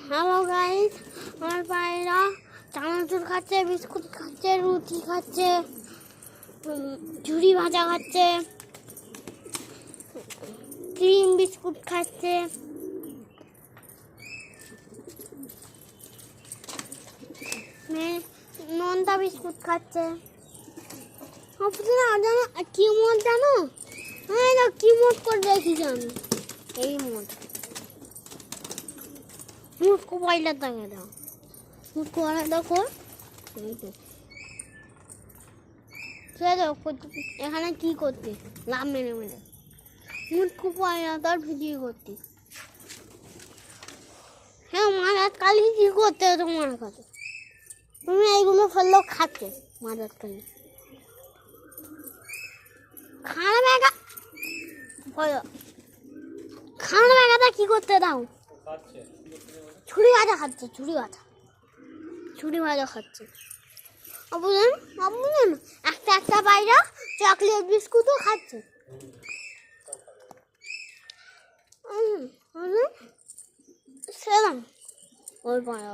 Hello guys, আমার পায়রা চানাচুর খাচ্ছে, বিস্কুট খাচ্ছে, রুটি খাচ্ছে, ঝুড়ি ভাজা খাচ্ছে, ক্রিম বিস্কুট খাচ্ছে, নোনতা বিস্কুট খাচ্ছে। জানো কি মদ জানো? হ্যাঁ, কি মদ করে রেখেছি আমি, এই মদ। মুখো পাইলা তাকে দাও, মুখো দেখো, এখানে কি করতে লাভ মেরে মেরে মুখো পাইলা তার ভিডিও করতে। হ্যাঁ, মারাত কালি কি করতে তোমার কাছে? তুমি এইগুলো ফেললেও খাচ্ছে মারাত কালি। খানা ব্যাগা খানা ব্যাগাটা কি করতে দাও? ছুরি ভাজা খাচ্ছে, ছুরি ভাজা খাচ্ছে। বুঝলেন, একটা বাইরা চকলেট বিস্কুটও খাচ্ছে। সেরকম ওই পায়রা